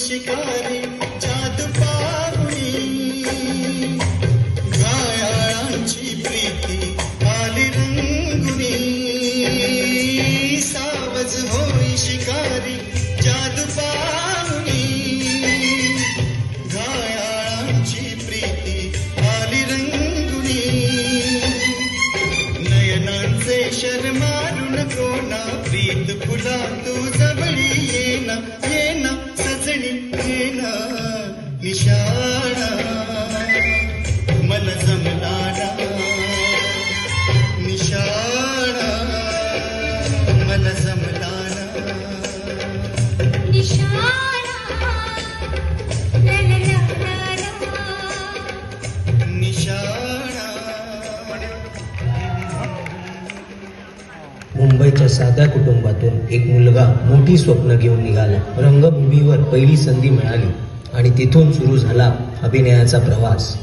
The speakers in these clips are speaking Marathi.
शिकारी जादू पाहुणी घायाळांची प्रीती आली रंगुनी सावज होई शिकारी जादू पाहुणी घायाळांची प्रीती आली रंगुनी नयनांचे शर्मारू नको ना प्रीत फुला तू जवळी येना येना सजणी येना निशाणा मला जमलाना निशाणा मला जमलाना निशाणा ला ला ला ला निशाणा. मुंबईच्या साध्या कुटुंबातून एक मुलगा मोठी स्वप्न घेऊन निघाला. रंगभूमीवर पहिली संधी मिळाली आणि तिथून सुरू झाला अभिनयाचा प्रवास.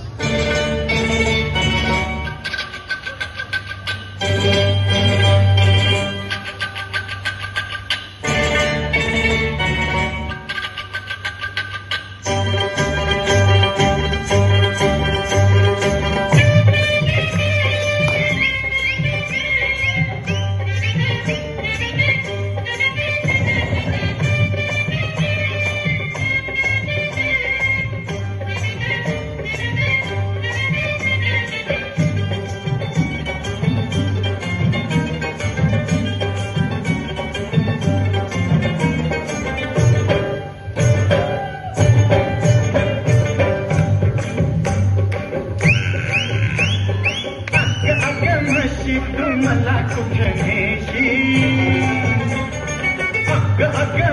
मला कुठं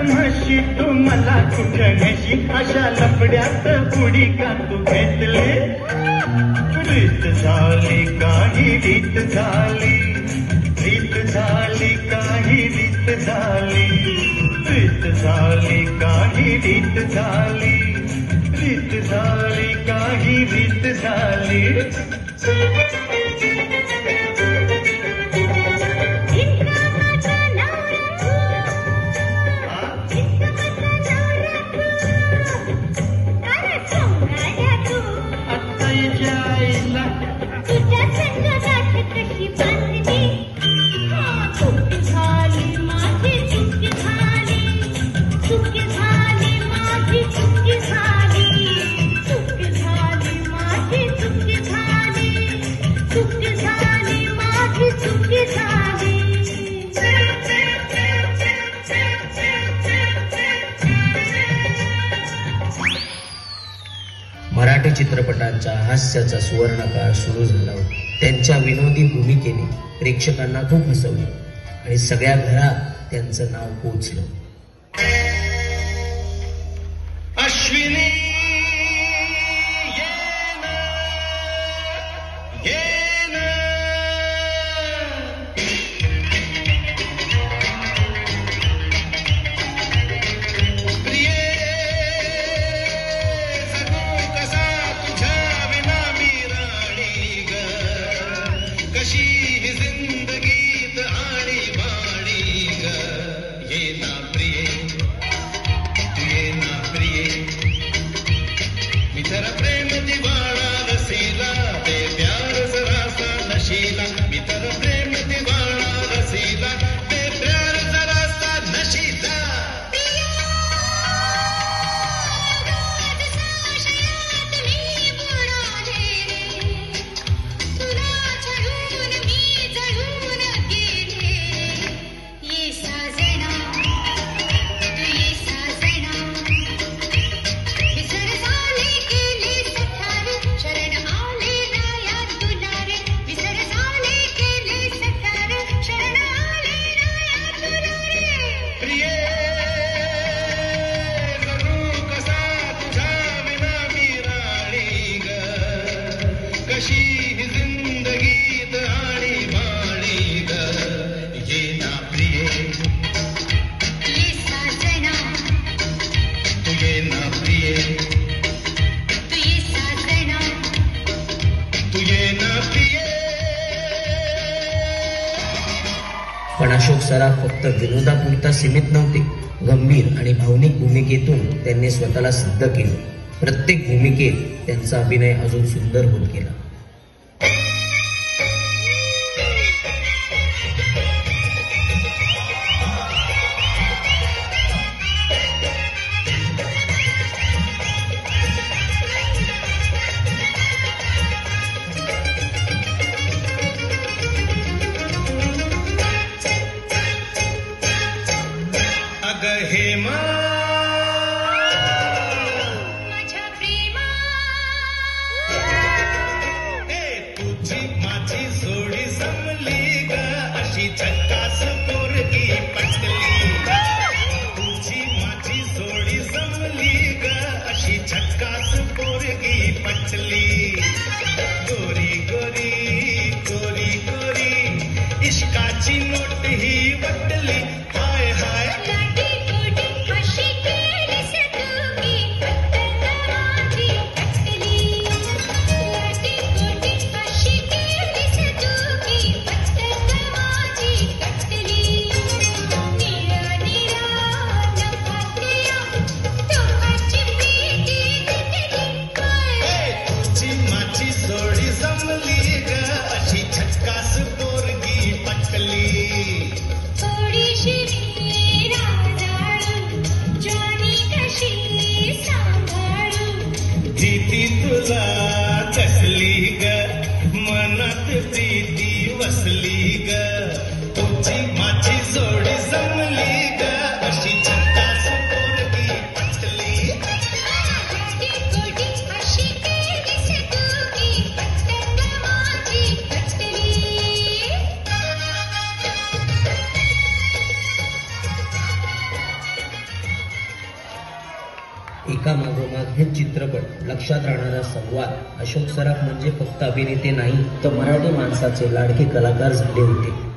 म्हशी तू मला कुठं नेशी अशा लपड्यात पुडी का तू घेतली रीत झाली काही रीत झाली रीत झाली काही रीत झाली रीत झाली काही रीत झाली रीत झाली काही रीत झाली. मराठी चित्रपटांच्या हास्याचा सुवर्णकाळ सुरू झाला होता. त्यांच्या विनोदी भूमिकेने प्रेक्षकांना खूप हसवले आणि सगळ्या घरात त्यांचं नाव पोचलं. अश्विनी पण अशोक सराफ फक्त विनोदापुरता सीमित नव्हते. गंभीर आणि भावनिक भूमिकेतून त्यांनी स्वतःला सिद्ध केले. प्रत्येक भूमिकेत त्यांचा अभिनय अजून सुंदर होत गेला. अगं हेमा माझ्या प्रेमा तुझी माझी जोडी जमली ग अशी झक्कास पोरगी पटली. तुझी माझी जोडी जमली ग अशी झक्कास पोरगी पटली. गोरी गोरी गोरी गोरी इश्काची नोट ही वटली. हाय हाय लाडी गोडी हशी केलीस तू की पटकन माझी पटली. लाडी गोडी हशी केलीस तू की पटकन माझी पटली. निरा निरा नभातया तुझी प्रीती दिली काय. तुझी माझी जोडी जमली ग अशी झक्कास पोरगी पटली. थोडीशी मी राजाळू जाणी कशी सांभाळू. भीती तुला कसली ग मनात प्रीती वसली ग. तुझी माझी जोडी जमली ग अशी झक्कास पोरगी पटली. लाडी गोडी हशी केलीस तू की पटकन माझी पटली. एका मागोमाग हे चित्रपट, लक्षात राहणारा संवाद. अशोक सराफ म्हणजे फक्त अभिनेते नाही, तर मराठी माणसाचे लाडके कलाकार झाले होते.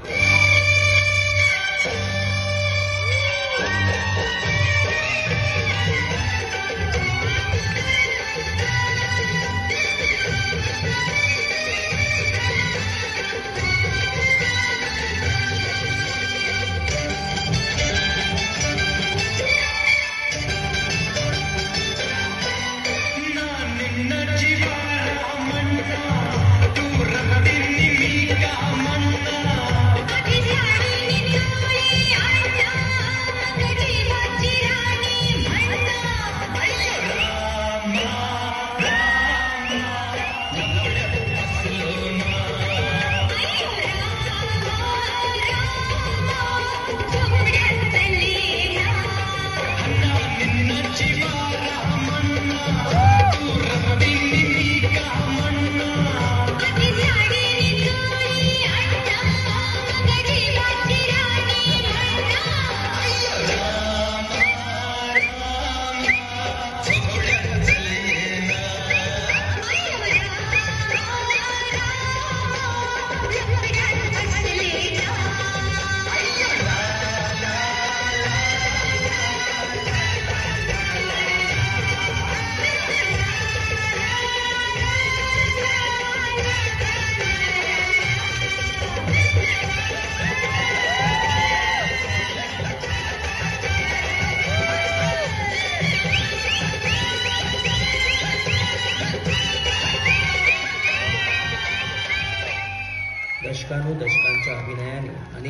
निन्न जीवाला म्हणता तू रगडीनी मी का म्हणता. कधी झाडी नितोळी आणता मग जीवाची राणी म्हणता. निन्न जीवाला म्हणता तू रगडीनी मी का म्हणता. कधी झाडी नितोळी आणता मग जीवाची राणी म्हणता. दशकानुदशकांच्या अभिनयाने अनेक